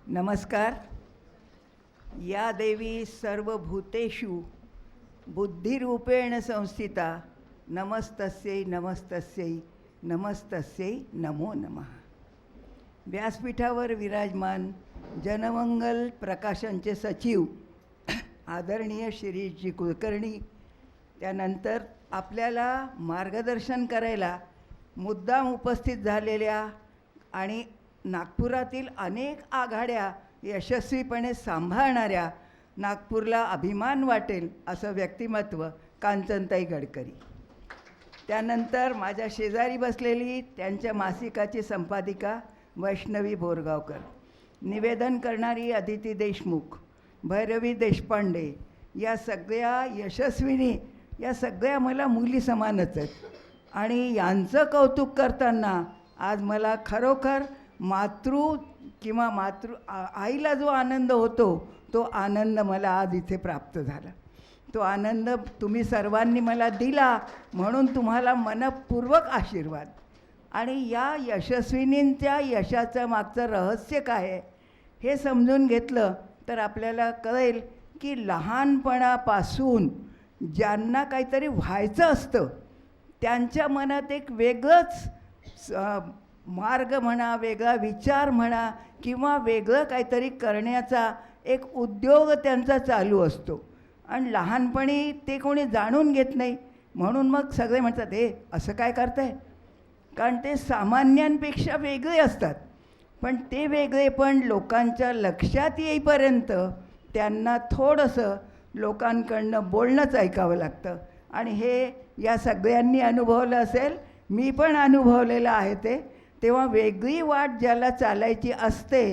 नमस्कार. या देवी सर्वभूतेषु बुद्धिरूपेण संस्थिता नमस्तस्यै नमस्तस्यै नमस्तस्यै नमो नमः. व्यासपीठावर विराजमान जनमंगल प्रकाशनचे सचिव आदरणीय शिरीषजी कुलकर्णी, त्यानंतर आपल्याला मार्गदर्शन करायला मुद्दाम उपस्थित झालेल्या आणि नागपुरातील अनेक आघाड्या यशस्वीपणे सांभाळणाऱ्या, नागपूरला अभिमान वाटेल असं व्यक्तिमत्व कांचनताई गडकरी. त्यानंतर माझ्या शेजारी बसलेली त्यांच्या मासिकाची संपादिका वैष्णवी बोरगावकर, निवेदन करणारी अदिती देशमुख, भैरवी देशपांडे, या सगळ्या यशस्विनी, या सगळ्या मला मुली समानच आहेत. आणि यांचं कौतुक करताना आज मला खरोखर आईला जो आनंद होतो तो आनंद मला आज इथे प्राप्त झाला. तो आनंद तुम्ही सर्वांनी मला दिला, म्हणून तुम्हाला मनपूर्वक आशीर्वाद. आणि या यशस्विनींच्या यशाचं मागचं रहस्य काय आहे हे समजून घेतलं तर आपल्याला कळेल की लहानपणापासून ज्यांना काहीतरी व्हायचं असतं त्यांच्या मनात एक वेगळंच मार्ग म्हणा, वेगळा विचार म्हणा, किंवा वेगळं काहीतरी करण्याचा एक उद्योग त्यांचा चालू असतो. आणि लहानपणी ते कोणी जाणून घेत नाही, म्हणून मग सगळे म्हणतात हे असं काय करताय, कारण ते सामान्यांपेक्षा वेगळे असतात. पण ते वेगळेपण लोकांच्या लक्षात येईपर्यंत त्यांना थोडंसं लोकांकडनं बोलणंच ऐकावं लागतं. आणि हे या सगळ्यांनी अनुभवलं असेल, मी पण अनुभवलेलं आहे ते. तेव्हा वेगळी वाट ज्याला चालायची असते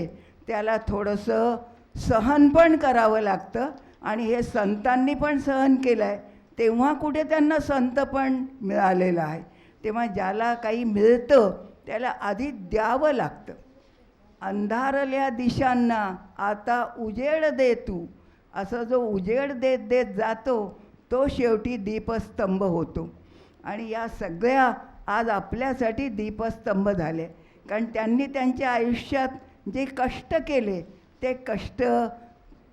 त्याला थोडंसं सहन पण करावं लागतं. आणि हे संतांनी पण सहन केलं आहे, तेव्हा कुठे त्यांना संत पण मिळालेलं आहे. तेव्हा ज्याला काही मिळतं त्याला आधी द्यावं लागतं. अंधारल्या दिशांना आता उजेड दे तू, असं जो उजेड देत देत जातो तो शेवटी दीपस्तंभ होतो. आणि या सगळ्या आज आपल्यासाठी दीपस्तंभ झाले, कारण त्यांनी त्यांच्या आयुष्यात जे कष्ट केले ते कष्ट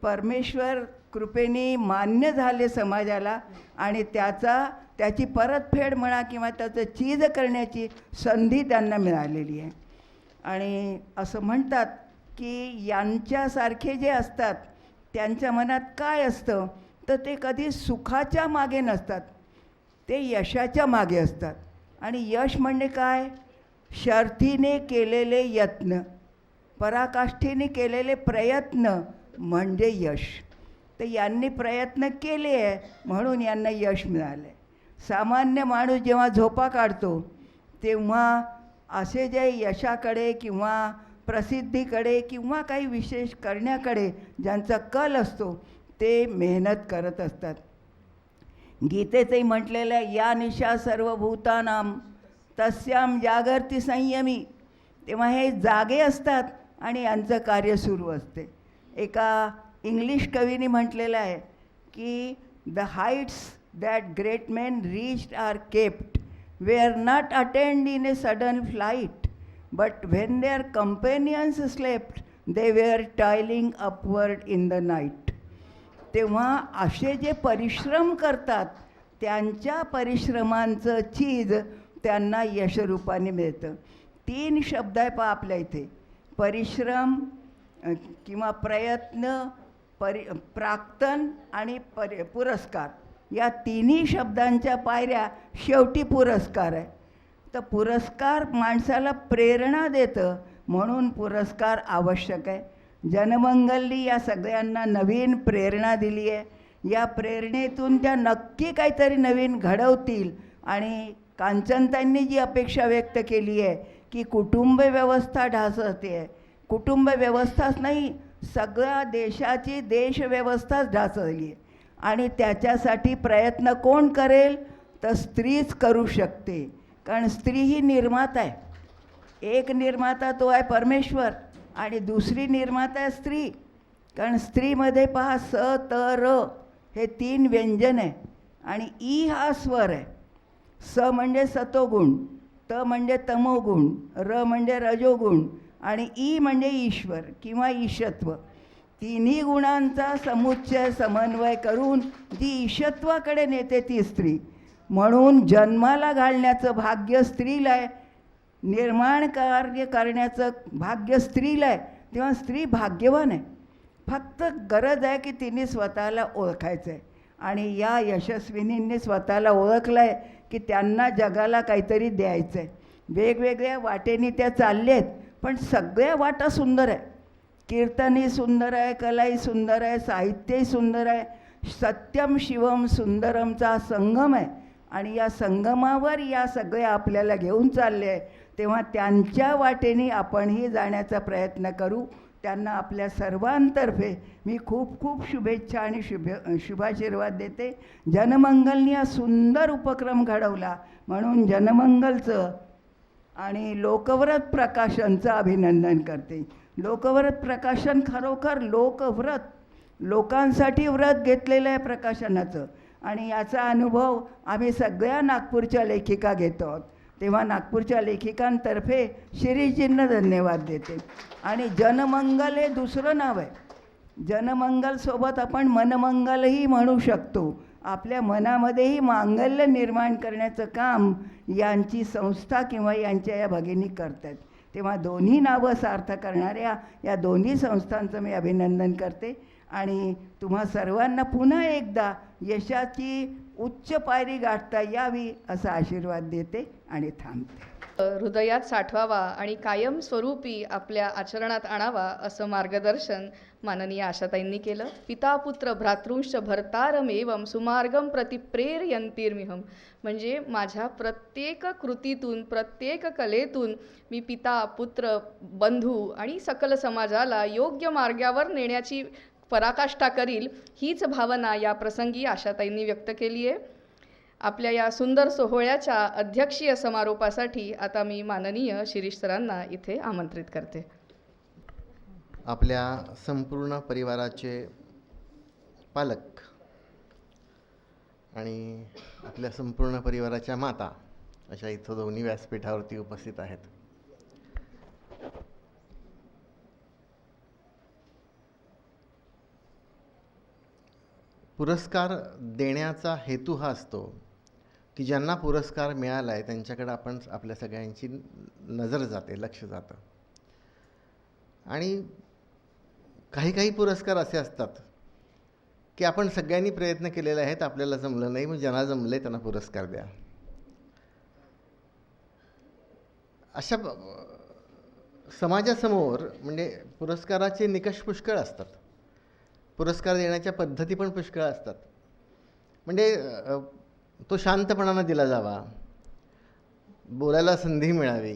परमेश्वर कृपेने मान्य झाले समाजाला. आणि त्याची परतफेड म्हणा किंवा त्याचं चीज करण्याची संधी त्यांना मिळालेली आहे. आणि असं म्हणतात की यांच्यासारखे जे असतात त्यांच्या मनात काय असतं तर ते कधी सुखाच्या मागे नसतात, ते यशाच्या मागे असतात. आणि यश म्हणजे काय, शर्थीने केलेले यत्न, पराकाष्ठेने केलेले प्रयत्न म्हणजे यश. तर यांनी प्रयत्न केले आहे म्हणून यांना यश मिळालं आहे. सामान्य माणूस जेव्हा झोपा काढतो तेव्हा असे जे यशाकडे किंवा प्रसिद्धीकडे किंवा काही विशेष करण्याकडे ज्यांचा कल असतो ते मेहनत करत असतात. गीतेतही म्हटलेलं या निशा सर्वभूतानां तस्याम जागर्ति संयमी. तेव्हा हे जागे असतात आणि यांचं कार्य सुरू असते. एका इंग्लिश कवीने म्हटलेलं आहे की the heights that great men reached are kept were not attend in a sudden flight, but when their companions slept they were toiling upward in the night. तेव्हा असे जे परिश्रम करतात त्यांच्या परिश्रमांचं चीज त्यांना यशरूपाने मिळतं. 3 शब्द आहे पहा आपल्या इथे, परिश्रम किंवा प्रयत्न, प्राक्तन आणि पुरस्कार. या 3ही शब्दांच्या पायऱ्या शेवटी पुरस्कार आहे. तर पुरस्कार माणसाला प्रेरणा देतं, म्हणून पुरस्कार आवश्यक आहे. जनमंगलनी या सगळ्यांना नवीन प्रेरणा दिली आहे. या प्रेरणेतून त्या नक्की काहीतरी नवीन घडवतील. आणि कांचनताईंनी जी अपेक्षा व्यक्त केली आहे की कुटुंब व्यवस्था ढासळते आहे, कुटुंब व्यवस्थाच नाही, सगळ्या देशाची देशव्यवस्थाच ढासळली आहे. आणि त्याच्यासाठी प्रयत्न कोण करेल तर स्त्रीच करू शकते, कारण स्त्री ही निर्माता आहे. एक निर्माता तो आहे परमेश्वर आणि दुसरी निर्माता आहे स्त्री. कारण स्त्रीमध्ये पहा स त र हे 3 व्यंजन आहे आणि ई हा स्वर आहे. स म्हणजे सतोगुण, त म्हणजे तमोगुण, र म्हणजे रजोगुण आणि ई म्हणजे ईश्वर किंवा ईशत्व. तिन्ही गुणांचा समुच्चय समन्वय करून जी ईशत्वाकडे नेते ती स्त्री. म्हणून जन्माला घालण्याचं भाग्य स्त्रीला आहे, निर्माण कार्य करण्याचं भाग्य स्त्रीला आहे. तेव्हा स्त्री भाग्यवान आहे. फक्त गरज आहे की तिने स्वतःला ओळखायचं आहे. आणि या यशस्विनींनी स्वतःला ओळखलं आहे की त्यांना जगाला काहीतरी द्यायचं आहे. वेगवेगळ्या वाटेनी त्या चालल्या आहेत, पण सगळ्या वाटा सुंदर आहे. कीर्तनही सुंदर आहे, कलाही सुंदर आहे, साहित्यही सुंदर आहे. सत्यम शिवम सुंदरमचा संगम आहे. आणि या संगमावर या सगळ्या आपल्याला घेऊन चालले आहे. तेव्हा त्यांच्या वाटेने आपणही जाण्याचा प्रयत्न करू. त्यांना आपल्या सर्वांतर्फे मी खूप खूप शुभेच्छा आणि शुभाशीर्वाद देते. जनमंगलनी हा सुंदर उपक्रम घडवला म्हणून जनमंगलचं आणि लोकव्रत प्रकाशनचं अभिनंदन करते. लोकव्रत प्रकाशन खरोखर लोकव्रत, लोकांसाठी व्रत घेतलेलं आहे प्रकाशनाचं. आणि याचा अनुभव आम्ही सगळ्या नागपूरच्या लेखिका घेतो आहोत. तेव्हा नागपूरच्या लेखिकांतर्फे शिरीषजींना धन्यवाद देते. आणि जनमंगल हे दुसरं नाव आहे. जनमंगलसोबत आपण मनमंगलही म्हणू शकतो. आपल्या मनामध्येही मांगल्य निर्माण करण्याचं काम यांची संस्था किंवा यांच्या या भगिनी करतात. तेव्हा दोन्ही नावं सार्थ करणाऱ्या या दोन्ही संस्थांचं मी अभिनंदन करते. आणि तुम्हा सर्वांना पुन्हा एकदा यशाची उच्च पायरी गाठता यावी असा आशीर्वाद देते आणि थांबते. हृदयात साठवावा आणि कायम स्वरूपी आपल्या आचरणात आणावा असं मार्गदर्शन माननीय आशाताईंनी केलं. पिता पुत्र भ्रातृंश भर्तारमेवम सुमार्गम प्रति प्रेरयन्तीर्मिहम. म्हणजे माझ्या प्रत्येक कृतीतून, प्रत्येक कलेतून मी पिता पुत्र बंधू आणि सकल समाजाला योग्य मार्गावर नेण्याची पराकाष्ठा करील, हीच भावना या प्रसंगी आशाताईंनी व्यक्त केली आहे. आपल्या या सुंदर सोहळ्याच्या अध्यक्षीय समारोपासाठी आता मी माननीय शिरीष सरांना इथे आमंत्रित करते. आपल्या संपूर्ण परिवाराचे पालक आणि आपल्या संपूर्ण परिवाराच्या माता अशा इथं दोन्ही व्यासपीठावरती उपस्थित आहेत. पुरस्कार देण्याचा हेतू हा असतो की ज्यांना पुरस्कार मिळाला आहे त्यांच्याकडे आपण आपल्या सगळ्यांची नजर जाते, लक्ष जातं. आणि काही काही पुरस्कार असे असतात की आपण सगळ्यांनी प्रयत्न केलेले आहेत, आपल्याला जमलं नाही, मग ज्यांना जमले त्यांना पुरस्कार द्या. अशा समाजासमोर म्हणजे पुरस्काराचे निकष पुष्कळ असतात, पुरस्कार देण्याच्या पद्धती पण पुष्कळ असतात. म्हणजे तो शांतपणानं दिला जावा, बोलायला संधी मिळावी,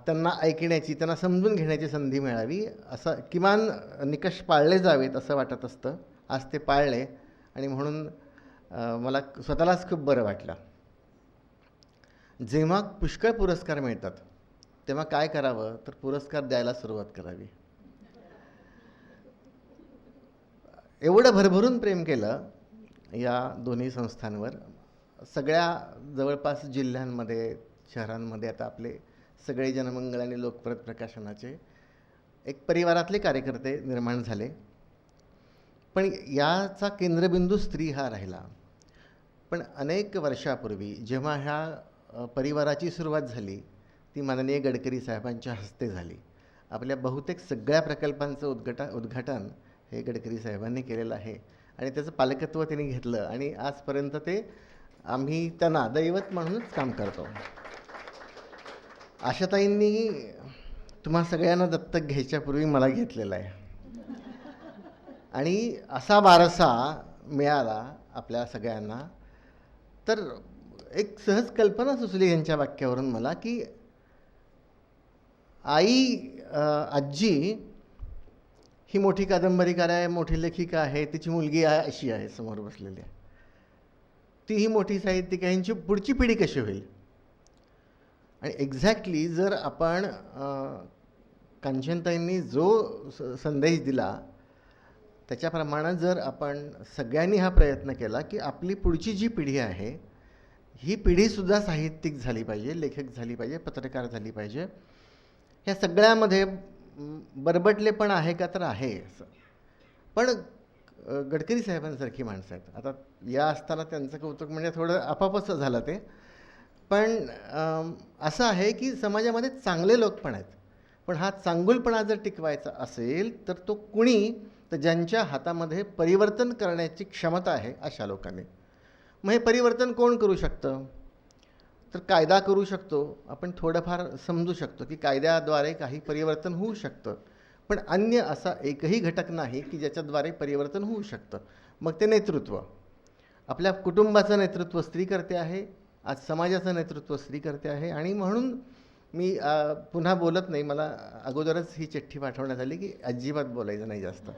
त्यांना ऐकण्याची, त्यांना समजून घेण्याची संधी मिळावी, असं किमान निकष पाळले जावेत असं वाटत असतं. आज ते पाळले आणि म्हणून मला स्वतःलाच खूप बरं वाटलं. जेव्हा पुष्कळ पुरस्कार मिळतात तेव्हा काय करावं तर पुरस्कार द्यायला सुरुवात करावी. एवढं भरभरून प्रेम केलं या दोन्ही संस्थांवर. सगळ्या जवळपास जिल्ह्यांमध्ये, शहरांमध्ये आता आपले सगळे जनमंगल आणि लोकव्रत प्रकाशनाचे एक परिवारातले कार्यकर्ते निर्माण झाले. पण याचा केंद्रबिंदू स्त्री हा राहिला. पण अनेक वर्षापूर्वी जेव्हा ह्या परिवाराची सुरुवात झाली ती माननीय गडकरी साहेबांच्या हस्ते झाली. आपल्या बहुतेक सगळ्या प्रकल्पांचं उद्घाटन हे गडकरी साहेबांनी केलेलं आहे आणि त्याचं पालकत्व त्यांनी घेतलं आणि आजपर्यंत ते आम्ही त्यांना दैवत म्हणूनच काम करतो. आशाताईंनी तुम्हा सगळ्यांना दत्तक घ्यायच्यापूर्वी मला घेतलेला आहे आणि असा वारसा मिळाला आपल्या सगळ्यांना. तर एक सहज कल्पना सुचली यांच्या वाक्यावरून मला की आजी ही मोठी कादंबरीकार आहे, मोठी लेखिका आहे, तिची मुलगी आहे अशी आहे समोर बसलेली आहे, ती ही मोठी साहित्यिक आहे, यांची पुढची पिढी कशी होईल. आणि एक्झॅक्टली जर आपण कांचनताईंनी जो संदेश दिला त्याच्याप्रमाणे जर आपण सगळ्यांनी हा प्रयत्न केला की आपली पुढची जी पिढी आहे ही पिढीसुद्धा साहित्यिक झाली पाहिजे, लेखक झाली पाहिजे, पत्रकार झाली पाहिजे, ह्या सगळ्यामध्ये बरबटलेपण आहे का, तर आहे असं. पण गडकरी साहेबांसारखी माणसं आहेत. आता या असताना त्यांचं कौतुक म्हणजे थोडं आपापच झालं ते. पण असं आहे की समाजामध्ये चांगले लोक पण आहेत. पण हा चांगुलपणा जर टिकवायचा असेल तर तो कुणी, तर ज्यांच्या हातामध्ये परिवर्तन करण्याची क्षमता आहे अशा लोकांनी. मग हे परिवर्तन कोण करू शकतं? तर कायदा करू शकतो. आपण थोडंफार समजू शकतो की कायद्याद्वारे काही परिवर्तन होऊ शकतं. पण अन्य असा एकही घटक नाही की ज्याच्याद्वारे परिवर्तन होऊ शकतं. मग ते नेतृत्व, आपल्या कुटुंबाचं नेतृत्व स्त्री करते आहे, आज समाजाचं नेतृत्व स्त्री करते आहे. आणि म्हणून मी पुन्हा बोलत नाही, मला अगोदरच ही चिठ्ठी पाठवण्यात आली की अजिबात बोलायचं नाही जास्त.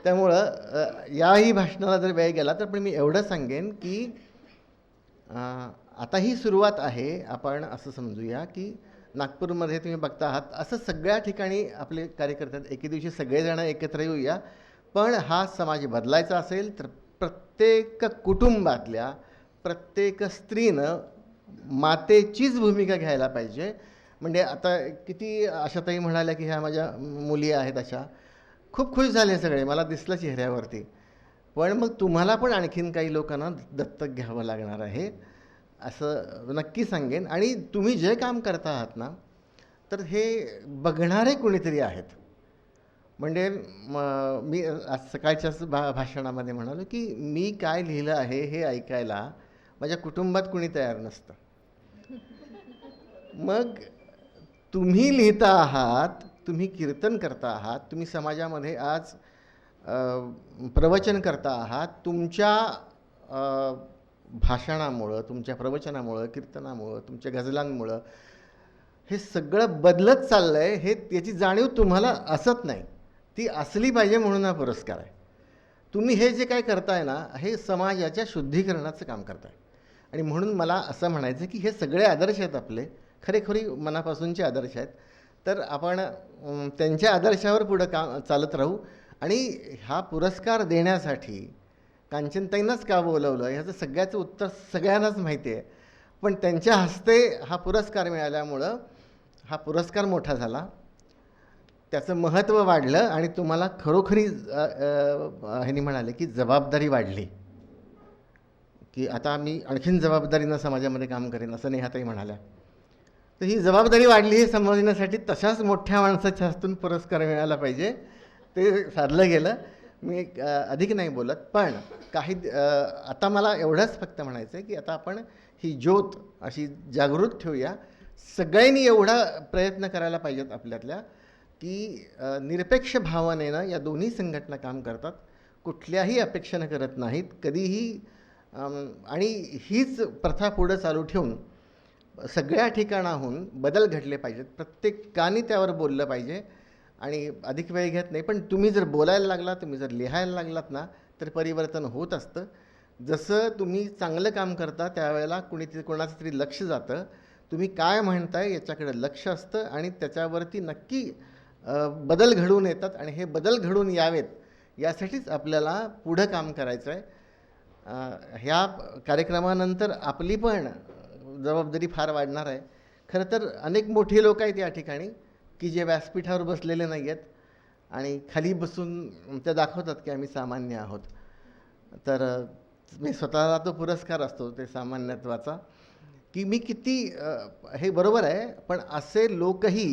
त्यामुळं याही भाषणाला जर वेळ गेला तर पण मी एवढं सांगेन की आता ही सुरुवात आहे. आपण असं समजूया की नागपूरमध्ये तुम्ही बघता आहात, असं सगळ्या ठिकाणी आपले कार्यकर्ते एके दिवशी सगळेजण एकत्र येऊया. पण हा समाज बदलायचा असेल तर प्रत्येक कुटुंबातल्या प्रत्येक स्त्रीनं मातेचीच भूमिका घ्यायला पाहिजे. म्हणजे आता किती आशाताई म्हणाल्या की ह्या माझ्या मुली आहेत, अशा खूप खुश झाले सगळे, मला दिसलं चेहऱ्यावरती. पण मग तुम्हाला पण आणखीन काही लोकांना दत्तक घ्यावं लागणार आहे असं नक्की सांगेन. आणि तुम्ही जे काम करता आहात ना, तर हे बघणारे कोणीतरी आहेत. म्हणजे मी आज सकाळच्याच भाषणामध्ये म्हणालो की मी काय लिहिलं आहे हे ऐकायला माझ्या कुटुंबात कुणी तयार नसतं. मग तुम्ही लिहिता आहात, तुम्ही कीर्तन करता आहात, तुम्ही समाजामध्ये आज प्रवचन करता आहात. तुमच्या भाषणामुळं, तुमच्या प्रवचनामुळं, कीर्तनामुळं, तुमच्या गझलांमुळं हे सगळं बदलत चाललं आहे. हे याची जाणीव तुम्हाला असत नाही, ती असली पाहिजे म्हणून हा पुरस्कार आहे. तुम्ही हे जे काय करताय ना, हे समाजाच्या शुद्धीकरणाचं काम करताय. आणि म्हणून मला असं म्हणायचं की हे सगळे आदर्श आहेत आपले, खरेखुरी मनापासूनचे आदर्श आहेत. तर आपण त्यांच्या आदर्शावर पुढं चालत राहू. आणि हा पुरस्कार देण्यासाठी कांचनताईंनाच का बोलवलं ह्याचं सगळ्याचं उत्तर सगळ्यांनाच माहिती आहे. पण त्यांच्या हस्ते हा पुरस्कार मिळाल्यामुळं हा पुरस्कार मोठा झाला, त्याचं महत्त्व वाढलं. आणि तुम्हाला खरोखरी ह्यांनी म्हणाले की जबाबदारी वाढली, की आता मी आणखीन जबाबदारीनं समाजामध्ये काम करेन असं नेहाताई म्हणाल्या. तर ही जबाबदारी वाढली हे समजण्यासाठी तशाच मोठ्या माणसाच्या हस्तून पुरस्कार मिळाला पाहिजे. ते साधलं गेलं. मी अधिक नाही बोलत. पण काही आता मला एवढंच फक्त म्हणायचं आहे की आता आपण ही ज्योत अशी जागृत ठेवूया. सगळ्यांनी एवढा प्रयत्न करायला पाहिजेत आपल्यातल्या की निरपेक्ष भावनेनं या दोन्ही संघटना काम करतात, कुठल्याही अपेक्षेनं करत नाहीत कधीही. आणि हीच प्रथा पुढं चालू ठेवून सगळ्या ठिकाणाहून बदल घडले पाहिजेत. प्रत्येकाने त्यावर बोललं पाहिजे. आणि अधिक वेळ घेत नाही, पण तुम्ही जर बोलायला लागलात, तुम्ही जर लिहायला लागलात ना, तर परिवर्तन होत असतं. जसं तुम्ही चांगलं काम करता त्यावेळेला कोणाचं तरी लक्ष जातं. तुम्ही काय म्हणताय याच्याकडे लक्ष असतं आणि त्याच्यावरती नक्की बदल घडून येतात. आणि हे बदल घडून यावेत यासाठीच आपल्याला पुढं काम करायचं आहे. ह्या कार्यक्रमानंतर आपली पण जबाबदारी फार वाढणार आहे. खरं तर अनेक मोठी लोक आहेत या ठिकाणी की जे व्यासपीठावर बसलेले नाही आहेत आणि खाली बसून ते दाखवतात की आम्ही सामान्य आहोत. तर मी स्वतःला तो पुरस्कार असतो ते सामान्यत्वाचा की मी किती हे बरोबर आहे. पण असे लोकही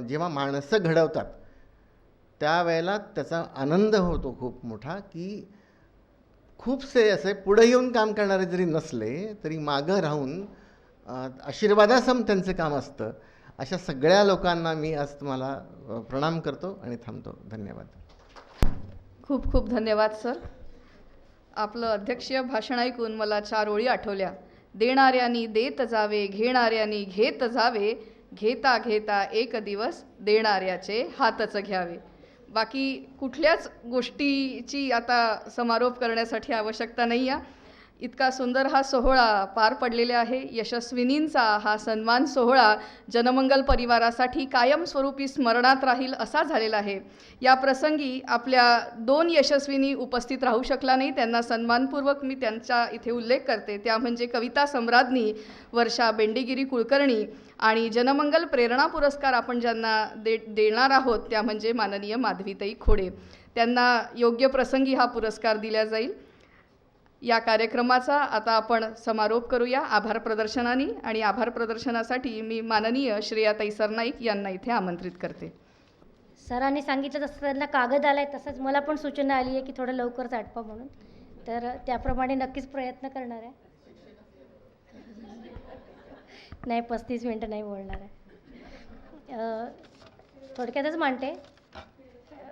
जेव्हा माणसं घडवतात त्यावेळेला त्याचा आनंद होतो खूप मोठा. की खूपसे असे पुढे येऊन काम करणारे जरी नसले तरी मागं राहून आशीर्वादासम त्यांचं काम असतं. अशा सगळ्या लोकांना मी आज तुम्हाला प्रणाम करतो आणि थांबतो. धन्यवाद. खूप खूप धन्यवाद सर. आपलं अध्यक्षीय भाषण ऐकून मला 4 ओळी आठवल्या. देणाऱ्यांनी देत जावे, घेणाऱ्यांनी घेत जावे, घेता घेता एक दिवस देणाऱ्याचे हातच घ्यावे. बाकी कुठल्याच गोष्टीची आता समारोप करण्यासाठी आवश्यकता नाही आहे. इतका सुंदर हा सोहळा पार पडलेला आहे. यशस्विनींचा हा सन्मान सोहळा जनमंगल परिवारासाठी कायमस्वरूपी स्मरणात राहील असा झालेला आहे. या प्रसंगी आपल्या 2 यशस्विनी उपस्थित राहू शकला नाही. त्यांना सन्मानपूर्वक मी त्यांचा इथे उल्लेख करते. त्या म्हणजे कविता सम्राज्ञी वर्षा बेंडेगिरी कुलकर्णी आणि जनमंगल प्रेरणा पुरस्कार आपण ज्यांना देणार आहोत त्या म्हणजे माननीय माधवीताई खोडे. त्यांना योग्य प्रसंगी हा पुरस्कार दिला जाईल. या कार्यक्रमाचा आता आपण समारोप करूया आभार प्रदर्शनाने, आणि आभार प्रदर्शनासाठी मी माननीय श्रेयाताई सरनाईक यांना इथे आमंत्रित करते. सरांनी सांगितलं तसं त्यांना कागद आला आहे, तसंच मला पण सूचना आली आहे की थोडं लवकर आटपा म्हणून, तर त्याप्रमाणे नक्कीच प्रयत्न करणार आहे. नाही 35 मिनटं नाही बोलणार आहे. थोडक्यातच मांडते.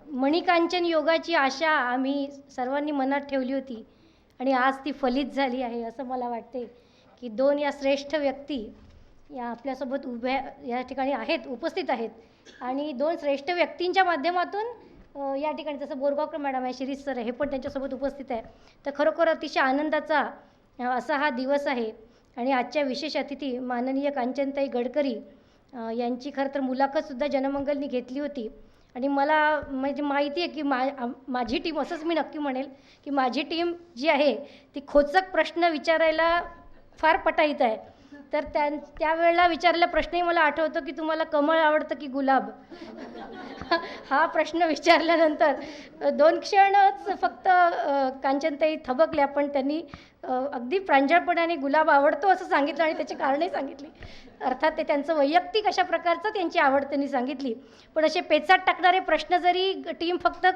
मणिकांचन योगाची आशा आम्ही सर्वांनी मनात ठेवली होती आणि आज ती फलित झाली आहे असं मला वाटते की 2 या श्रेष्ठ व्यक्ती या आपल्यासोबत उभ्या या ठिकाणी आहेत, उपस्थित आहेत. आणि 2 श्रेष्ठ व्यक्तींच्या माध्यमातून या ठिकाणी जसं बोरगावकर मॅडम आहे, शिरीष सर हे पण त्यांच्यासोबत उपस्थित आहे. तर खरोखर अतिशय आनंदाचा असा हा दिवस आहे. आणि आजच्या विशेष अतिथी माननीय कांचनताई गडकरी यांची खरं तर मुलाखतसुद्धा जनमंगलनी घेतली होती. आणि मला म्हणजे माहिती आहे की माझी टीम, असंच मी नक्की म्हणेल की माझी टीम जी आहे ती खोचक प्रश्न विचारायला फार पटाईत आहे. तर त्यावेळेला विचारलेला प्रश्नही मला आठवतो की तुम्हाला कमळ आवडतं की गुलाब. हा प्रश्न विचारल्यानंतर 2 क्षणच फक्त कांचनताई थबकल्या, पण त्यांनी अगदी प्रांजळपणाने गुलाब आवडतो असं सांगितलं आणि त्याची कारणंही सांगितली. अर्थात ते त्यांचं वैयक्तिक अशा प्रकारचं त्यांची आवड त्यांनी सांगितली. पण असे पेचात टाकणारे प्रश्न जरी टीम फक्त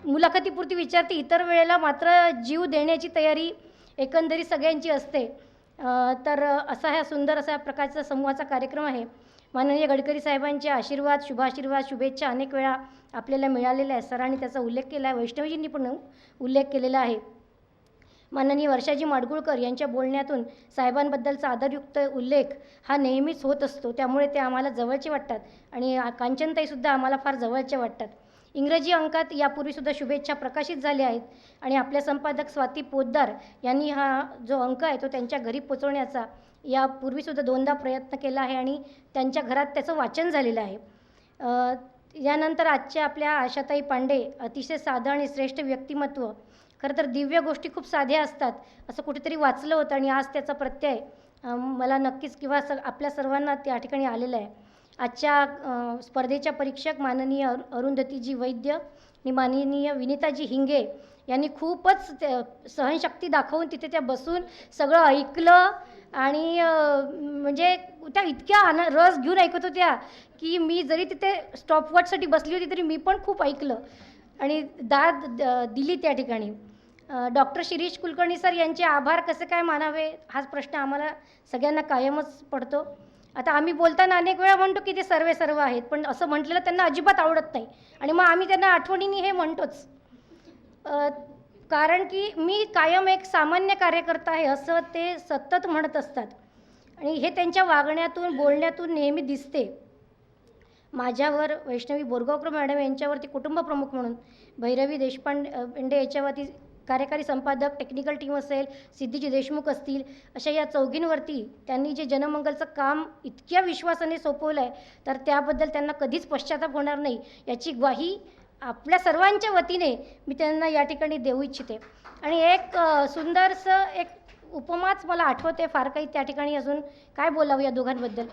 मुलाखतीपुरती विचारते, इतर वेळेला मात्र जीव देण्याची तयारी एकंदरीत सगळ्यांची असते. तर असा हा सुंदर असा प्रकारचा समूहाचा कार्यक्रम आहे. माननीय गडकरी साहेबांचे आशीर्वाद, शुभाशीर्वाद, शुभेच्छा अनेक वेळा आपल्याला मिळालेल्या आहे. सरांनी त्याचा उल्लेख केला आहे, वैष्णवीजींनी पण उल्लेख केलेला आहे. माननीय वर्षाजी माडगुळकर यांच्या बोलण्यातून साहेबांबद्दलचा आदरयुक्त उल्लेख हा नेहमीच होत असतो, त्यामुळे ते आम्हाला जवळचे वाटतात. आणि कांचनताईसुद्धा आम्हाला फार जवळचे वाटतात. इंग्रजी अंकात यापूर्वीसुद्धा शुभेच्छा प्रकाशित झाल्या आहेत आणि आपल्या संपादक स्वाती पोद्दार यांनी हा जो अंक आहे तो त्यांच्या घरी पोचवण्याचा यापूर्वीसुद्धा 2दा प्रयत्न केला आहे आणि त्यांच्या घरात त्याचं वाचन झालेलं आहे. यानंतर आजच्या आपल्या आशाताई पांडे, अतिशय साधं आणि श्रेष्ठ व्यक्तिमत्व. खरं तर दिव्य गोष्टी खूप साध्या असतात असं कुठेतरी वाचलं होतं आणि आज त्याचा प्रत्यय मला नक्कीच किंवा आपल्या सर्वांना त्या ठिकाणी आलेला आहे. आजच्या स्पर्धेच्या परीक्षक माननीय अरुंधतीजी वैद्य आणि माननीय विनीताजी हिंगे यांनी खूपच सहनशक्ती दाखवून तिथे त्या बसून सगळं ऐकलं आणि म्हणजे त्या इतक्या रस घेऊन ऐकत होत्या की मी जरी तिथे स्टॉपवॉचसाठी बसली होती तरी मी पण खूप ऐकलं आणि दाद दिली त्या ठिकाणी. डॉक्टर शिरीष कुलकर्णी सर यांचे आभार कसे काय मानावे हाच प्रश्न आम्हाला सगळ्यांना कायमच पडतो. आता आम्ही बोलताना अनेक वेळा म्हणतो की ते सर्व आहेत, पण असं म्हटलेलं त्यांना अजिबात आवडत नाही आणि मग आम्ही त्यांना आठवणीने हे म्हणतोच. कारण की मी कायम एक सामान्य कार्यकर्ता आहे असं ते सतत म्हणत असतात आणि हे त्यांच्या वागण्यातून बोलण्यातून नेहमी दिसते. माझ्यावर वैष्णवी बोरगावकर मॅडम यांच्यावरती कुटुंब प्रमुख म्हणून, भैरवी देशपांडे याच्यावरती कार्यकारी संपादक, टेक्निकल टीम असेल, सिद्धीजी देशमुख असतील, अशा या चौघींवरती त्यांनी जे जनमंगलचं काम इतक्या विश्वासाने सोपवलं आहे तर त्याबद्दल त्यांना कधीच पश्चाताप होणार नाही याची ग्वाही आपल्या सर्वांच्या वतीने मी त्यांना या ठिकाणी देऊ इच्छिते. आणि एक सुंदरसं एक उपमाच मला आठवते, फार काही त्या ठिकाणी अजून काय बोलावं या दोघांबद्दल.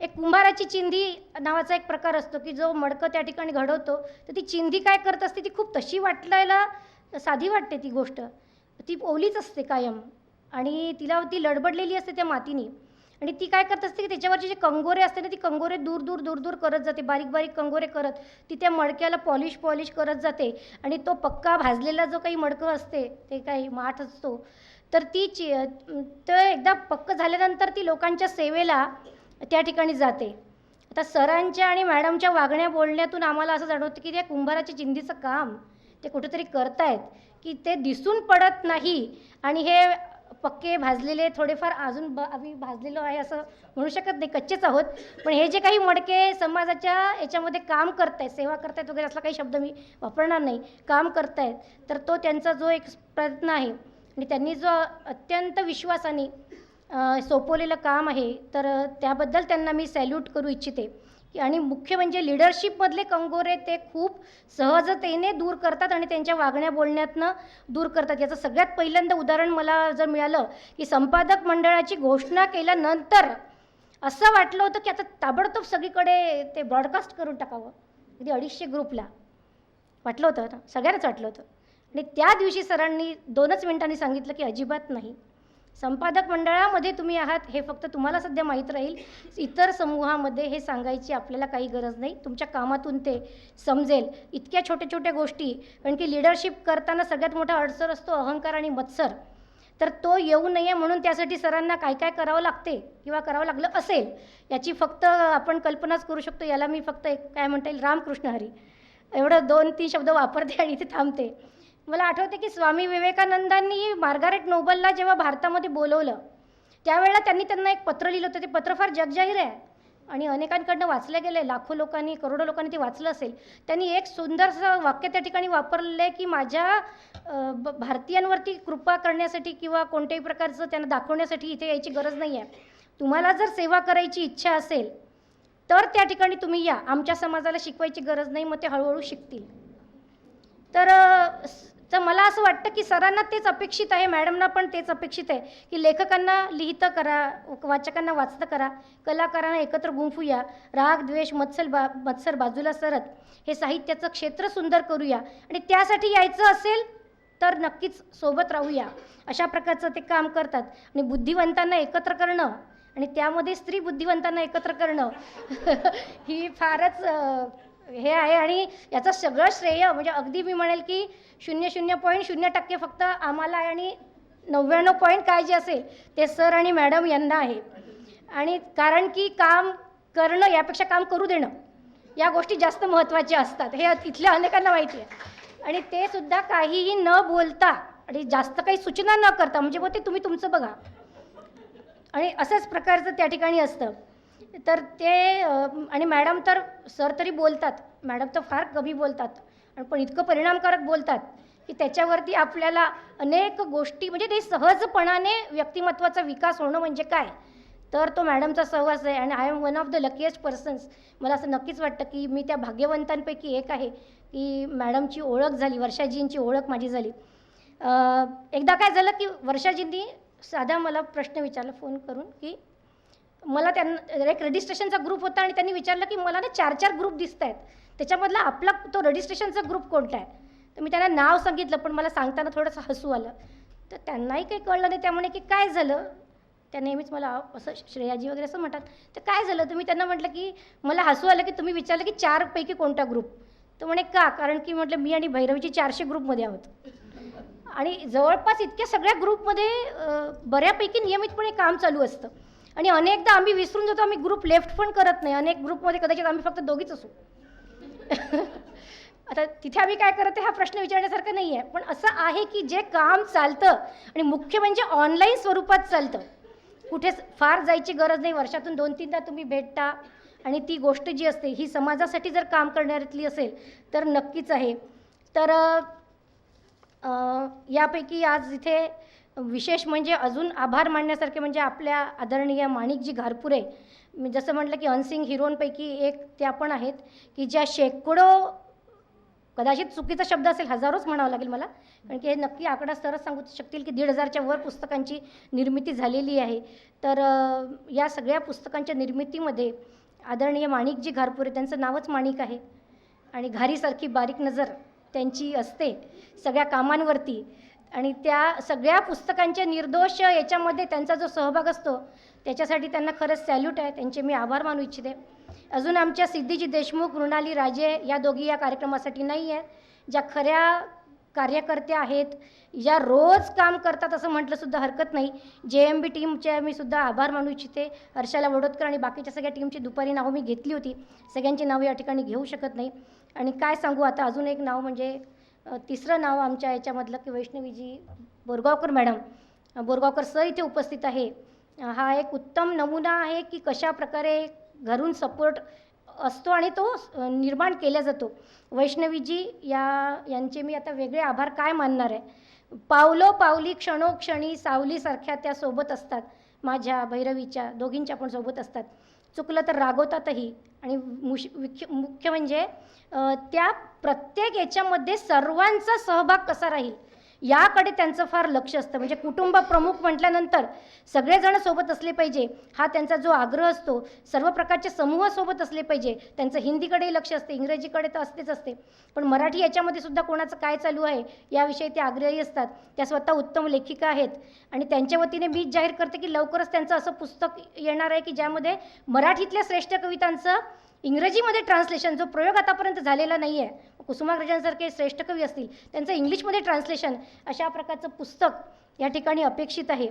एक कुंभाराची चिंधी नावाचा एक प्रकार असतो की जो मडकं त्या ठिकाणी घडवतो, तर ती चिंधी काय करत असते, ती खूप तशी वाटायला साधी वाटते ती गोष्ट, ती ओलीच असते कायम आणि तिला ती लडबडलेली असते त्या मातीने आणि ती काय करत असते की त्याच्यावरचे जे कंगोरे असते ना, ती कंगोरे दूर दूर दूर दूर करत जाते, बारीक बारीक कंगोरे करत ती त्या मडक्याला पॉलिश करत जाते आणि तो पक्का भाजलेला जो काही मडकं असते ते काही माठ असतो तर तर एकदा पक्क झाल्यानंतर ती लोकांच्या सेवेला त्या ठिकाणी जाते. आता सरांच्या आणि मॅडमच्या वागण्या बोलण्यातून आम्हाला असं जाणवतं की त्या कुंभाराच्या चिंधीचं काम ते कुठेतरी करतायत की ते दिसून पडत नाही आणि हे पक्के भाजलेले थोडेफार अजून आम्ही भाजलेलो आहे असं म्हणू शकत नाही, कच्चेच आहोत, पण हे जे काही मडके समाजाच्या याच्यामध्ये काम करतायत, सेवा करतायत वगैरे असला काही शब्द मी वापरणार नाही, काम करतायत, तर तो त्यांचा जो एक प्रयत्न आहे आणि त्यांनी जो अत्यंत विश्वासाने सोपवलेलं काम आहे तर त्याबद्दल त्यांना मी सॅल्यूट करू इच्छिते. आणि मुख्य म्हणजे लिडरशिपमधले कंगोरे ते खूप सहजतेने दूर करतात आणि त्यांच्या वागण्या बोलण्यातनं दूर करतात. याचं सगळ्यात पहिल्यांदा उदाहरण मला जर मिळालं की संपादक मंडळाची घोषणा केल्यानंतर असं वाटलं होतं की आता ताबडतोब सगळीकडे ते ब्रॉडकास्ट करून टाकावं, अगदी 250 ग्रुपला वाटलं होतं ना, सगळ्यांनाच वाटलं होतं. आणि त्या दिवशी सरांनी 2च मिनिटांनी सांगितलं की अजिबात नाही, संपादक मंडळामध्ये तुम्ही आहात हे फक्त तुम्हाला सध्या माहीत राहील, इतर समूहामध्ये हे सांगायची आपल्याला काही गरज नाही, तुमच्या कामातून ते समजेल. इतक्या छोट्या छोट्या गोष्टी, कारण की लिडरशिप करताना सगळ्यात मोठा अडसर असतो अहंकार आणि मत्सर, तर तो येऊ नये म्हणून त्यासाठी सरांना काय काय करावं लागते किंवा करावं लागलं असेल याची फक्त आपण कल्पनाच करू शकतो. याला मी फक्त एक काय म्हणता येईल, रामकृष्ण हरी एवढं 2-3 शब्द वापरते आणि इथे थांबते. मला आठवते की स्वामी विवेकानंदांनी मार्गारेट नोबलला जेव्हा भारतामध्ये बोलवलं त्यावेळेला त्यांना एक पत्र लिहिलं होतं. ते पत्र फार जगजाहीर आहे आणि अनेकांकडनं वाचलं गेलं आहे, लाखो लोकांनी, करोडो लोकांनी ते वाचलं असेल. त्यांनी एक सुंदरसं वाक्य त्या ठिकाणी वापरलं आहे की माझ्या भारतीयांवरती कृपा करण्यासाठी किंवा कोणत्याही प्रकारचं त्यांना दाखवण्यासाठी इथे यायची गरज नाही आहे. तुम्हाला जर सेवा करायची इच्छा असेल तर त्या ठिकाणी तुम्ही या, आमच्या समाजाला शिकवायची गरज नाही, मग ते हळूहळू शिकतील. तर मला असं वाटतं की सरांना तेच अपेक्षित आहे, मॅडमना पण तेच अपेक्षित आहे की लेखकांना लिहितं करा, वाचकांना वाचतं करा, कलाकारांना एकत्र गुंफूया, राग द्वेष मत्सर बाजूला सरत हे साहित्याचं क्षेत्र सुंदर करूया आणि त्यासाठी यायचं असेल तर नक्कीच सोबत राहूया. अशा प्रकारचं ते काम करतात. आणि बुद्धिवंतांना एकत्र करणं आणि त्यामध्ये स्त्री बुद्धिवंतांना एकत्र करणं ही फारच हे आहे. आणि याचं सगळं श्रेय म्हणजे अगदी मी म्हणेल की 00.0% फक्त आम्हाला आहे आणि 99 काय जे असेल ते सर आणि मॅडम यांना आहे. आणि कारण की काम करणं यापेक्षा काम करू देणं या गोष्टी जास्त महत्त्वाच्या असतात, हे इथल्या अनेकांना माहिती आहे. आणि ते सुद्धा काहीही न बोलता आणि जास्त काही सूचना न करता, म्हणजे मग ते तुम्ही तुमचं बघा आणि असंच प्रकारचं त्या ठिकाणी असतं. तर ते आणि मॅडम तर सर तरी बोलतात, मॅडम तर फार कमी बोलतात पण इतकं परिणामकारक बोलतात की त्याच्यावरती आपल्याला अनेक गोष्टी म्हणजे ते सहजपणाने व्यक्तिमत्वाचा विकास होणं म्हणजे काय, तर तो मॅडमचा सहवास आहे. आणि I am one of the luckiest persons. मला असं नक्कीच वाटतं की मी त्या भाग्यवंतांपैकी एक आहे की मॅडमची ओळख झाली, वर्षाजींची ओळख माझी झाली. एकदा काय झालं की वर्षाजींनी साधा मला प्रश्न विचारला फोन करून की मला त्यांना एक रजिस्ट्रेशनचा ग्रुप होता आणि त्यांनी विचारलं की मला ना 4 ग्रुप दिसत आहेत, त्याच्यामधला आपला तो रजिस्ट्रेशनचा ग्रुप कोणता आहे. तर मी त्यांना नाव सांगितलं पण मला सांगताना थोडंसं हसू आलं. तर त्यांनाही काही कळलं नाही. त्यामुळे की काय झालं, त्या नेहमीच मला असं श्रेयाजी वगैरे असं म्हणतात, तर काय झालं. तर मी त्यांना म्हटलं की मला हसू आलं की तुम्ही विचारलं की 4 पैकी कोणता ग्रुप. तर म्हणे का, कारण की म्हटलं मी आणि भैरवीची 400 ग्रुपमध्ये आहोत आणि जवळपास इतक्या सगळ्या ग्रुपमध्ये बऱ्यापैकी नियमितपणे काम चालू असतं आणि अनेकदा आम्ही विसरून जातो, आम्ही ग्रुप लेफ्ट पण करत नाही. अनेक ग्रुपमध्ये कदाचित आम्ही फक्त दोघीच असू. आता तिथे आम्ही काय करत आहे हा प्रश्न विचारण्यासारखं नाही आहे, पण असं आहे की जे काम चालतं आणि मुख्य म्हणजे ऑनलाईन स्वरूपात चालतं, कुठे फार जायची गरज नाही, वर्षातून 2-3दा तुम्ही भेटता आणि ती गोष्ट जी असते ही समाजासाठी जर काम करण्यातली असेल तर नक्कीच आहे. तर यापैकी आज इथे विशेष म्हणजे अजून आभार मानण्यासारखे म्हणजे आपल्या आदरणीय माणिकजी घारपुरे, मी जसं म्हटलं की अनसिंग हिरोंपैकी एक त्या पण आहेत की ज्या शेकडो, कदाचित चुकीचा शब्द असेल, हजारोच म्हणावं लागेल मला, कारण की हे नक्की आकडा सरच सांगू शकतील की 1,500च्या वर पुस्तकांची निर्मिती झालेली आहे. तर या सगळ्या पुस्तकांच्या निर्मितीमध्ये आदरणीय माणिकजी घारपुरे, त्यांचं नावच माणिक आहे आणि घारीसारखी बारीक नजर त्यांची असते सगळ्या कामांवरती आणि त्या सगळ्या पुस्तकांच्या निर्दोष याच्यामध्ये त्यांचा जो सहभाग असतो त्याच्यासाठी त्यांना खरंच सॅल्यूट आहे, त्यांचे मी आभार मानू इच्छिते. अजून आमच्या सिद्धीजी देशमुख, मृणाली राजे या दोघी या कार्यक्रमासाठी नाही आहेत, ज्या खऱ्या कार्यकर्त्या आहेत, ज्या रोज काम करतात असं म्हटलंसुद्धा हरकत नाही. JMB टीमचे मी सुद्धा आभार मानू इच्छिते. हर्षाला वडोदकर आणि बाकीच्या सगळ्या टीमची दुपारी नावं मी घेतली होती, सगळ्यांची नावं या ठिकाणी घेऊ शकत नाही. आणि काय सांगू आता, अजून एक नाव म्हणजे तिसरं नाव आमच्या याच्यामधलं की वैष्णवीजी बोरगावकर मॅडम, बोरगावकर सर इथे उपस्थित आहे. हा एक उत्तम नमुना आहे की कशा प्रकारे घरून सपोर्ट असतो आणि तो निर्माण केला जातो. वैष्णवीजी यांचे मी आता वेगळे आभार काय मानणार आहे. पावलोपावली क्षणोक्षणी सावलीसारख्या त्या सोबत असतात, माझ्या भैरवीच्या दोघींच्या पण सोबत असतात. चुकलं तर रागवतातही आणि मुख्य म्हणजे त्या प्रत्येक याच्यामध्ये सर्वांचा सहभाग कसा राहील याकडे त्यांचं फार लक्ष असतं. म्हणजे कुटुंब प्रमुख म्हटल्यानंतर सगळेजण सोबत असले पाहिजे हा त्यांचा जो आग्रह असतो. सर्व प्रकारचे समूह सोबत असले पाहिजे. त्यांचं हिंदीकडेही लक्ष असते, इंग्रजीकडे तर असतेच असते, पण मराठी याच्यामध्ये सुद्धा कोणाचं काय चालू आहे याविषयी ते आग्रही असतात. त्या स्वतः उत्तम लेखिका आहेत आणि त्यांच्या वतीने मी जाहीर करते की लवकरच त्यांचं असं पुस्तक येणार आहे की ज्यामध्ये मराठीतल्या श्रेष्ठ कवितांचं इंग्रजीमध्ये ट्रान्सलेशन, जो प्रयोग आतापर्यंत झालेला नाही आहे, कुसुमाग्रजांसारखे श्रेष्ठ कवी असतील त्यांचं इंग्लिशमध्ये ट्रान्सलेशन, अशा प्रकारचं पुस्तक या ठिकाणी अपेक्षित आहे.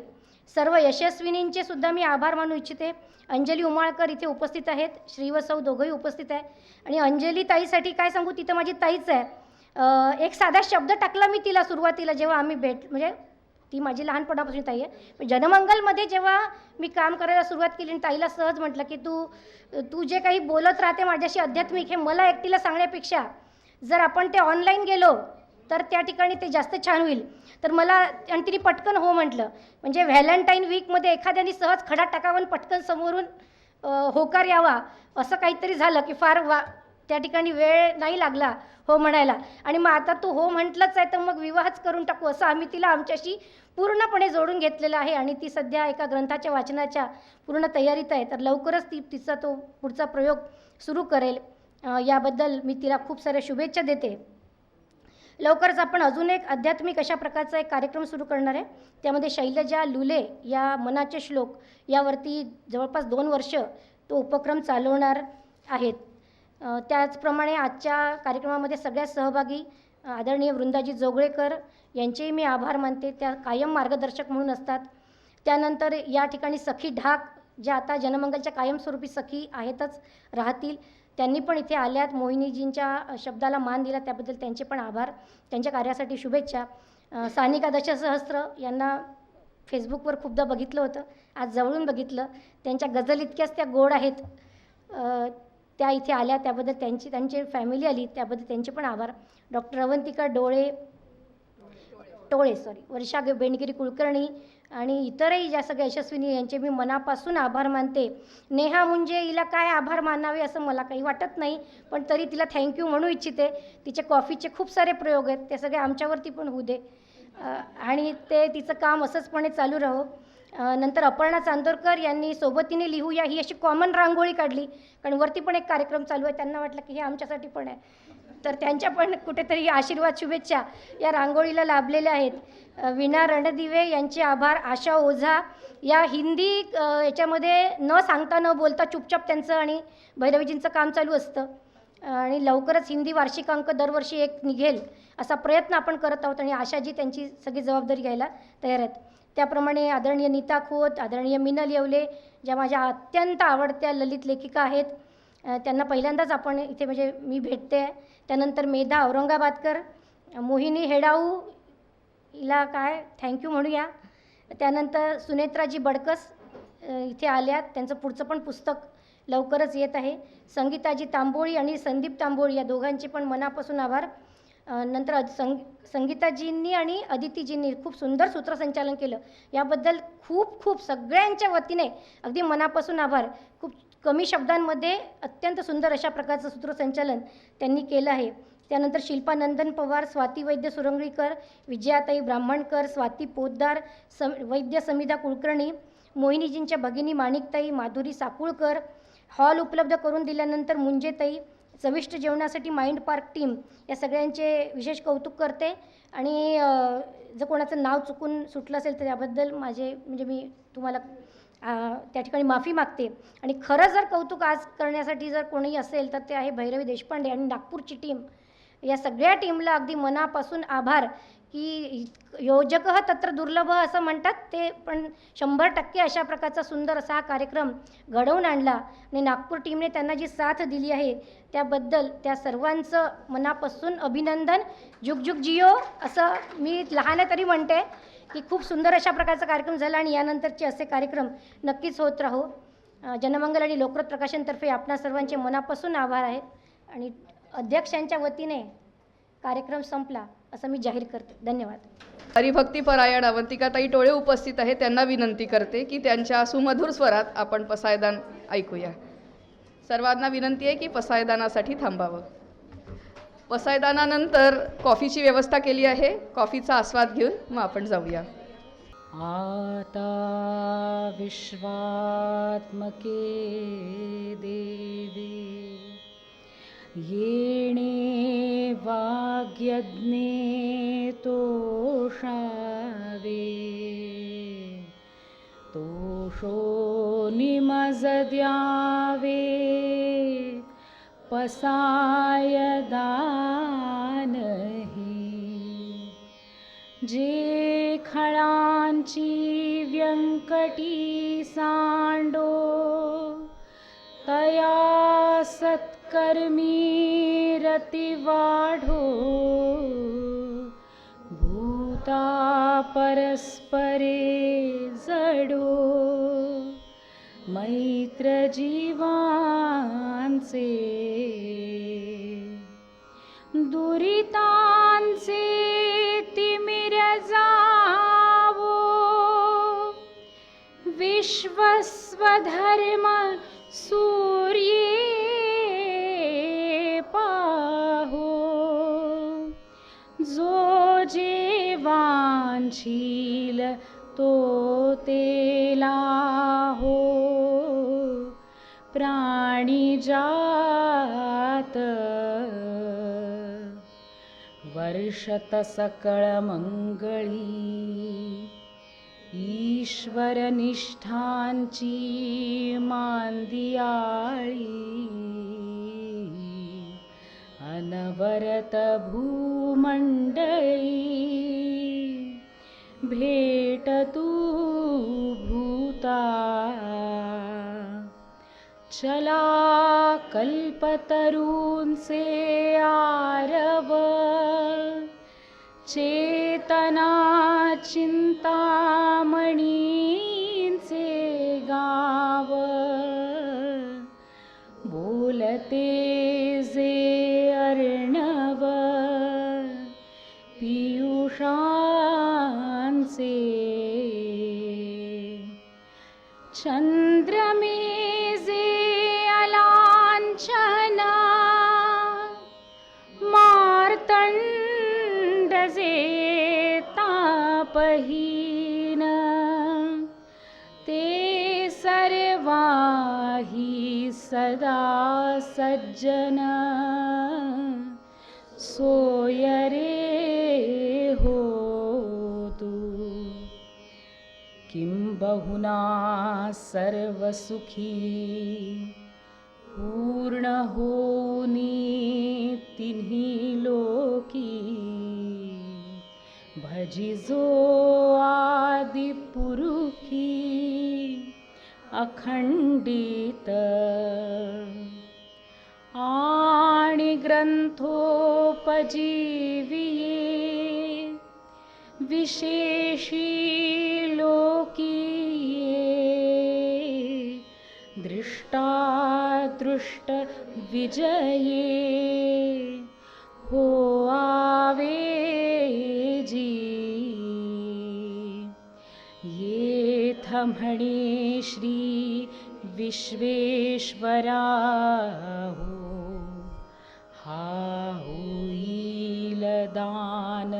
सर्व यशस्विनींचे सुद्धा मी आभार मानू इच्छिते. अंजली उमाळकर इथे उपस्थित आहेत, श्री व सौ दोघंही उपस्थित आहे. आणि अंजली ताईसाठी काय सांगू, ती तर माझी ताईच आहे. एक साधा शब्द टाकला मी तिला सुरुवातीला जेव्हा आम्ही म्हणजे ती माझी लहानपणापासून ताई आहे. जनमंगलमध्ये जेव्हा मी काम करायला सुरुवात केली आणि ताईला सहज म्हटलं की तू जे काही बोलत राहते माझ्याशी आध्यात्मिक, हे मला एकटीला सांगण्यापेक्षा जर आपण ते ऑनलाईन गेलो तर त्या ठिकाणी ते जास्त छान होईल. तर मला, आणि तिने पटकन हो म्हटलं. म्हणजे व्हॅलेंटाईन वीकमध्ये एखाद्याने सहज खडा टाकावं आणि पटकन समोरून होकार यावा असं काहीतरी झालं की फार त्या ठिकाणी वेळ नाही लागला हो म्हणायला. आणि मग आता तू हो म्हटलंच आहे तर मग विवाहच करून टाकू असं आम्ही तिला आमच्याशी पूर्णपणे जोडून घेतलेलं आहे. आणि ती सध्या एका ग्रंथाच्या वाचनाच्या पूर्ण तयारीत आहे. तर लवकरच तिचा तो पुढचा प्रयोग सुरू करेल. याबद्दल मी तिला खूप साऱ्या शुभेच्छा देते. लवकरच आपण अजून एक आध्यात्मिक अशा प्रकारचा एक कार्यक्रम सुरू करणार आहे. त्यामध्ये शैलजा लुले या मनाचे श्लोक यावरती जवळपास 2 वर्ष तो उपक्रम चालवणार आहेत. त्याचप्रमाणे आजच्या कार्यक्रमामध्ये सगळ्यात सहभागी आदरणीय वृंदाजी जोगळेकर यांचेही मी आभार मानते. त्या कायम मार्गदर्शक म्हणून असतात. त्यानंतर या ठिकाणी सखी ढाक, ज्या आता जनमंगलच्या कायमस्वरूपी सखी आहेतच राहतील, त्यांनी पण इथे आल्यात. मोहिनीजींच्या शब्दाला मान दिला त्याबद्दल त्यांचे पण आभार. त्यांच्या कार्यासाठी शुभेच्छा. सानिका दशसहस्त्र यांना फेसबुकवर खूपदा बघितलं होतं, आज जवळून बघितलं. त्यांच्या गझल इतक्याच त्या गोड आहेत. त्या इथे आल्या त्याबद्दल त्यांची फॅमिली आली त्याबद्दल त्यांचे पण आभार. डॉक्टर अवंतिका टोळे वर्षा बेंडगिरी कुलकर्णी आणि इतरही ज्या सगळ्या यशस्विनी यांचे मी मनापासून आभार मानते. नेहा मुंजे, हिला काय आभार मानावे असं मला काही वाटत नाही, पण तरी तिला थँक्यू म्हणू इच्छिते. तिचे कॉफीचे खूप सारे प्रयोग आहेत, ते सगळे आमच्यावरती पण होऊ दे आणि ते तिचं काम असंचपणे चालू राहो. नंतर अपर्णा चांदोरकर यांनी सोबतीने लिहूया ही अशी कॉमन रांगोळी काढली, कारण वरती पण एक कार्यक्रम चालू आहे. त्यांना वाटलं की हे आमच्यासाठी पण आहे, तर त्यांच्या पण कुठेतरी आशीर्वाद शुभेच्छा या रांगोळीला लाभलेल्या आहेत. विना रणदिवे यांचे आभार. आशा ओझा या हिंदी याच्यामध्ये न सांगता न बोलता चुपचाप त्यांचं आणि भैरवीजींचं काम चालू असतं. आणि लवकरच हिंदी वार्षिकांक दरवर्षी एक निघेल असा प्रयत्न आपण करत आहोत आणि आशाजी त्यांची सगळी जबाबदारी घ्यायला तयार आहेत. त्याप्रमाणे आदरणीय नीता खोत, आदरणीय मिनल येवले, ज्या माझ्या अत्यंत आवडत्या ललित लेखिका आहेत, त्यांना पहिल्यांदाच आपण इथे म्हणजे मी भेटते. त्यानंतर मेधा औरंगाबादकर, मोहिनी हेडाऊ, हिला काय थँक्यू म्हणूया. त्यानंतर सुनेत्राजी बडकस इथे आल्यात, त्यांचं पुढचं पण पुस्तक लवकरच येत आहे. संगीताजी तांबोळी आणि संदीप तांबोळी या दोघांचे पण मनापासून आभार. नंतर संगीताजींनी आणि अदितीजींनी खूप सुंदर सूत्रसंचालन केलं, याबद्दल खूप खूप सगळ्यांच्या वतीने अगदी मनापासून आभार. खूप कमी शब्दांमध्ये अत्यंत सुंदर अशा प्रकारचं सूत्रसंचालन त्यांनी केलं आहे. त्यानंतर शिल्पा नंदन पवार, स्वाती वैद्य सुरंगळीकर, विजयाताई ब्राह्मणकर, स्वाती पोद्दार, वैद्य समिधा कुलकर्णी, मोहिनीजींच्या भगिनी माणिकताई, माधुरी साकुळकर, हॉल उपलब्ध करून दिल्यानंतर मुंजेताई, चविष्ट जेवणासाठी माइंड पार्क टीम, या सगळ्यांचे विशेष कौतुक करते. आणि जर कोणाचं नाव चुकून सुटलं असेल तर त्याबद्दल मी तुम्हाला त्या ठिकाणी माफी मागते. आणि खरं जर कौतुक आज करण्यासाठी जर कोणी असेल तर ते आहे भैरवी देशपांडे आणि नागपूरची टीम. या सगळ्या टीमला अगदी मनापासून आभार. की योजक तत्र दुर्लभ असं म्हणतात ते, पण 100% अशा प्रकारचा सुंदर असा हा कार्यक्रम घडवून आणला आणि नागपूर टीमने त्यांना जी साथ दिली आहे त्याबद्दल त्या सर्वांचं मनापासून अभिनंदन. जुग जुग जिओ असं मी लहान तरी म्हणते की खूप सुंदर अशा प्रकारचा कार्यक्रम झाला आणि यानंतरचे असे कार्यक्रम नक्कीच होत राहो. जनमंगल आणि लोकरत प्रकाशनतर्फे आपणा सर्वांचे मनापासून आभार आहेत आणि अध्यक्षांच्या वतीने कार्यक्रम संपला असं मी जाहीर करते. धन्यवाद. हरिभक्तीपरायण अवंतिकाताई टोळे उपस्थित आहे, त्यांना विनंती करते की त्यांच्या सुमधुर स्वरात आपण पसायदान ऐकूया. सर्वांना विनंती आहे की पसायदानासाठी थांबावं. वसायदानानंतर कॉफीची व्यवस्था केली आहे. कॉफीचा आस्वाद घेऊन मग आपण जाऊया. आता विश्वात्मके देवे येणे वाग्यज्ञे तोषावे तोषो निमज द्यावे पसाय दानही जे खळांची व्यंकटी सांडो तया सत्कर्मी रती वाढो भूता परस्परे जडो मैत्र जीवांचे दुरितांचे तिमिर जावो विश्वस्वधर्म सूर्ये पाहो जो जेवांशील तो तेला हो प्राणी जात वर्षत सकळ मंगळी ईश्वर निष्ठांची मांदियाळी अनवरत भूमंडळी भेट तू भूता चला कल्पतरूंचे आरव चेतना चिंतामणींचे गाव बोलते जे अर्णव पियुषांचे चंद्रमे जे अलांछना मार्तंड जे तापहीन ते सर्वाही सदा सज्जन सोय रे हो तू किंबहुना सर्वसुखी पूर्ण होनी तिन्ही लोकी भजिजो आदि पुरुखी अखंडित आणि ग्रंथोपजीविये विशेषी लोकीये दृष्टादृष्ट विजये हो आवे जी येथ म्हणे श्री विश्वेश्वरा हो हा होईल दान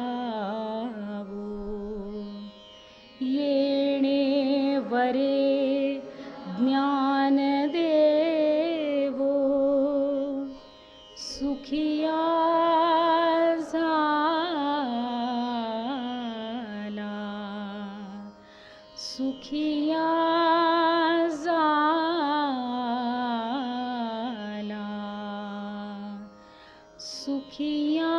पसावो येणे वरे ज्ञान देवो सुखिया झाला सुखिया झाला सुखिया